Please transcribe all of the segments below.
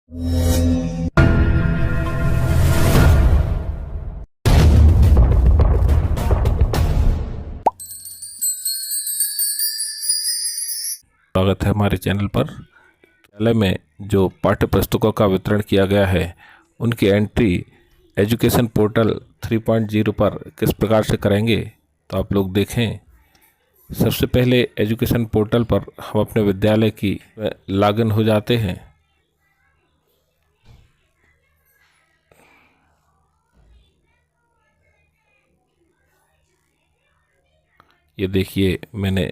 स्वागत है हमारे चैनल पर। विद्यालय में जो पाठ्य पुस्तकों का वितरण किया गया है उनकी एंट्री एजुकेशन पोर्टल 3.0 पर किस प्रकार से करेंगे तो आप लोग देखें। सबसे पहले एजुकेशन पोर्टल पर हम अपने विद्यालय की लॉगिन हो जाते हैं। ये देखिए, मैंने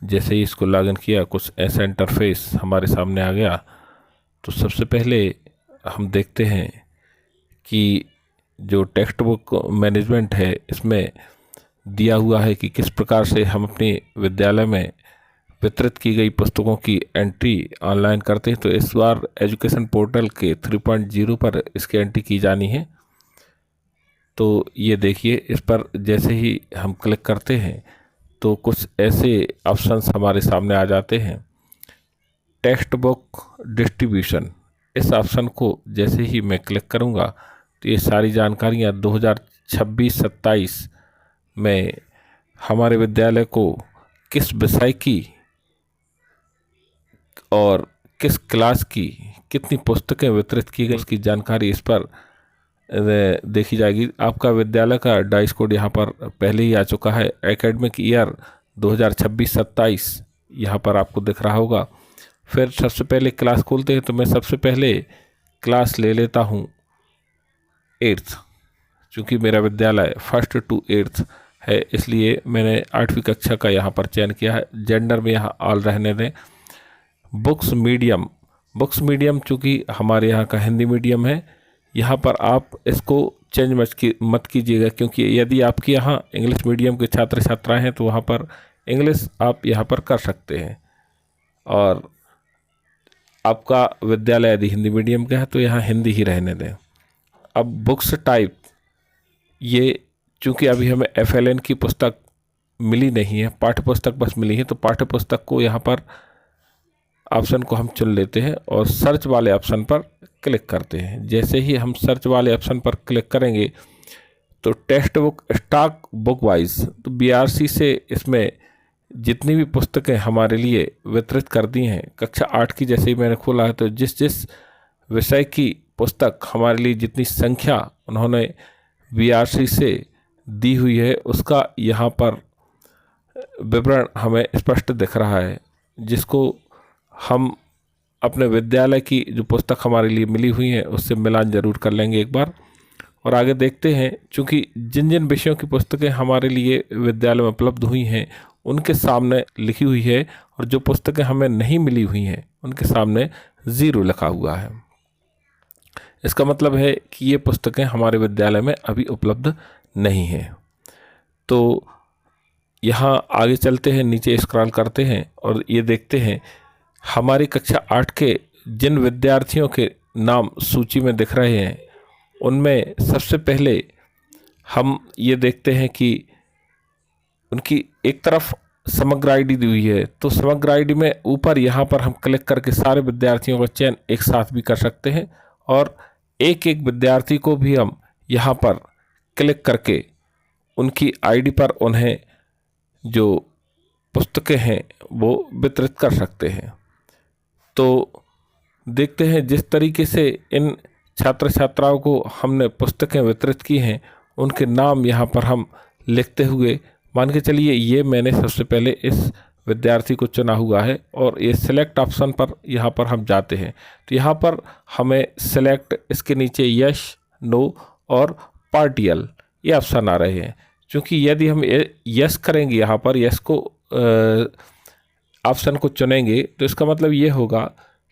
जैसे ही इसको लॉगिन किया कुछ ऐसा इंटरफेस हमारे सामने आ गया। तो सबसे पहले हम देखते हैं कि जो टेक्स्ट बुक मैनेजमेंट है इसमें दिया हुआ है कि किस प्रकार से हम अपने विद्यालय में वितरित की गई पुस्तकों की एंट्री ऑनलाइन करते हैं। तो इस बार एजुकेशन पोर्टल के 3.0 पर इसकी एंट्री की जानी है। तो ये देखिए, इस पर जैसे ही हम क्लिक करते हैं तो कुछ ऐसे ऑप्शंस हमारे सामने आ जाते हैं। टेक्स्ट बुक डिस्ट्रीब्यूशन, इस ऑप्शन को जैसे ही मैं क्लिक करूंगा तो ये सारी जानकारियां 2026-27 में हमारे विद्यालय को किस विषय की और किस क्लास की कितनी पुस्तकें वितरित की गई उसकी जानकारी इस पर देखी जाएगी। आपका विद्यालय का डाइस कोड यहाँ पर पहले ही आ चुका है। एकेडमिक ईयर 2026-27 यहाँ पर आपको दिख रहा होगा। फिर सबसे पहले क्लास खोलते हैं तो मैं सबसे पहले क्लास ले लेता हूँ 8th। चूँकि मेरा विद्यालय 1st to 8th है इसलिए मैंने 8वीं कक्षा का यहाँ पर चयन किया है। जेंडर में यहाँ ऑल रहने दें। बुक्स मीडियम चूँकि हमारे यहाँ का हिंदी मीडियम है, यहाँ पर आप इसको चेंज मत कीजिएगा, क्योंकि यदि आपके यहाँ इंग्लिश मीडियम के छात्र छात्राएं हैं तो वहाँ पर इंग्लिश आप यहाँ पर कर सकते हैं। और आपका विद्यालय यदि हिंदी मीडियम का है तो यहाँ हिंदी ही रहने दें। अब बुक्स टाइप, ये चूँकि अभी हमें FLN की पुस्तक मिली नहीं है, पाठ्य पुस्तक बस मिली है, तो पाठ्य पुस्तक को यहाँ पर ऑप्शन को हम चुन लेते हैं और सर्च वाले ऑप्शन पर क्लिक करते हैं। जैसे ही हम सर्च वाले ऑप्शन पर क्लिक करेंगे तो text book stock book wise, तो BRC से इसमें जितनी भी पुस्तकें हमारे लिए वितरित कर दी हैं कक्षा 8 की, जैसे ही मैंने खोला है तो जिस जिस विषय की पुस्तक हमारे लिए जितनी संख्या उन्होंने BRC से दी हुई है उसका यहाँ पर विवरण हमें स्पष्ट दिख रहा है, जिसको हम अपने विद्यालय की जो पुस्तक हमारे लिए मिली हुई है उससे मिलान जरूर कर लेंगे एक बार। और आगे देखते हैं, चूँकि जिन जिन विषयों की पुस्तकें हमारे लिए विद्यालय में उपलब्ध हुई हैं उनके सामने लिखी हुई है और जो पुस्तकें हमें नहीं मिली हुई हैं उनके सामने 0 लिखा हुआ है। इसका मतलब है कि ये पुस्तकें हमारे विद्यालय में अभी उपलब्ध नहीं हैं। तो यहाँ आगे चलते हैं, नीचे स्क्रॉल करते हैं और ये देखते हैं हमारी कक्षा 8 के जिन विद्यार्थियों के नाम सूची में दिख रहे हैं उनमें सबसे पहले हम ये देखते हैं कि उनकी एक तरफ समग्र आईडी दी हुई है, तो समग्र आईडी में ऊपर यहाँ पर हम क्लिक करके सारे विद्यार्थियों का चयन एक साथ भी कर सकते हैं और एक एक विद्यार्थी को भी हम यहाँ पर क्लिक करके उनकी आईडी पर उन्हें जो पुस्तकें हैं वो वितरित कर सकते हैं। तो देखते हैं जिस तरीके से इन छात्र छात्राओं को हमने पुस्तकें वितरित की हैं उनके नाम यहाँ पर हम लिखते हुए, मान के चलिए ये मैंने सबसे पहले इस विद्यार्थी को चुना हुआ है और ये सिलेक्ट ऑप्शन पर यहाँ पर हम जाते हैं तो यहाँ पर हमें सिलेक्ट, इसके नीचे यस, नो और पार्टियल ये ऑप्शन आ रहे हैं। क्योंकि यदि हम यस करेंगे, यहाँ पर यस को ऑप्शन को चुनेंगे तो इसका मतलब ये होगा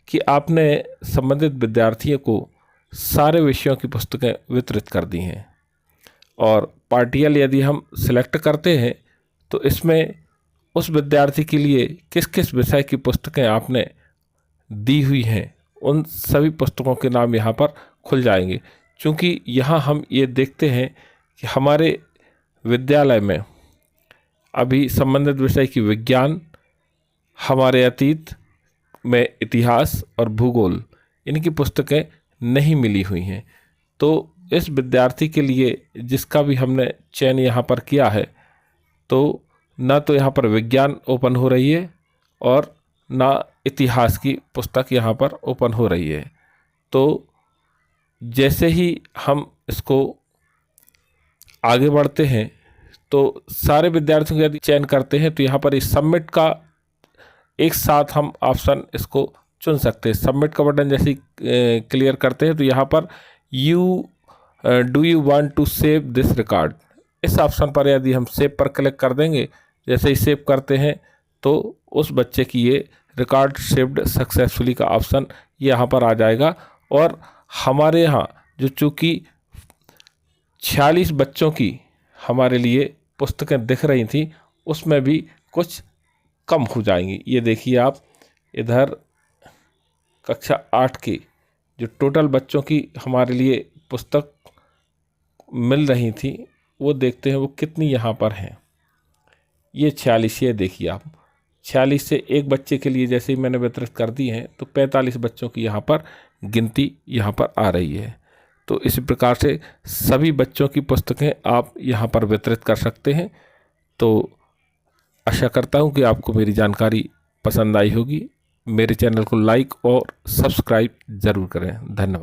कि आपने संबंधित विद्यार्थियों को सारे विषयों की पुस्तकें वितरित कर दी हैं। और पार्टियल यदि हम सिलेक्ट करते हैं तो इसमें उस विद्यार्थी के लिए किस किस विषय की पुस्तकें आपने दी हुई हैं उन सभी पुस्तकों के नाम यहाँ पर खुल जाएंगे। क्योंकि यहाँ हम ये देखते हैं कि हमारे विद्यालय में अभी संबंधित विषय की विज्ञान, हमारे अतीत में इतिहास और भूगोल, इनकी पुस्तकें नहीं मिली हुई हैं। तो इस विद्यार्थी के लिए जिसका भी हमने चयन यहाँ पर किया है, तो ना तो यहाँ पर विज्ञान ओपन हो रही है और ना इतिहास की पुस्तक यहाँ पर ओपन हो रही है। तो जैसे ही हम इसको आगे बढ़ते हैं तो सारे विद्यार्थियों का यदि चयन करते हैं तो यहाँ पर इस सबमिट का एक साथ हम ऑप्शन इसको चुन सकते हैं। सबमिट का बटन जैसे ही क्लियर करते हैं तो यहाँ पर do you want to save this record, इस ऑप्शन पर यदि हम सेव पर क्लिक कर देंगे, जैसे ही सेव करते हैं तो उस बच्चे की ये रिकॉर्ड सेव्ड सक्सेसफुली का ऑप्शन यहाँ पर आ जाएगा। और हमारे यहाँ जो चूँकि 46 बच्चों की हमारे लिए पुस्तकें दिख रही थी, उसमें भी कुछ कम हो जाएंगी। ये देखिए आप, इधर कक्षा 8 की जो टोटल बच्चों की हमारे लिए पुस्तक मिल रही थी, वो देखते हैं वो कितनी यहाँ पर हैं। ये 46, ये देखिए आप, 46 से एक बच्चे के लिए जैसे ही मैंने वितरित कर दी हैं तो 45 बच्चों की यहाँ पर गिनती यहाँ पर आ रही है। तो इसी प्रकार से सभी बच्चों की पुस्तकें आप यहाँ पर वितरित कर सकते हैं। तो आशा करता हूँ कि आपको मेरी जानकारी पसंद आई होगी। मेरे चैनल को लाइक और सब्सक्राइब ज़रूर करें। धन्यवाद।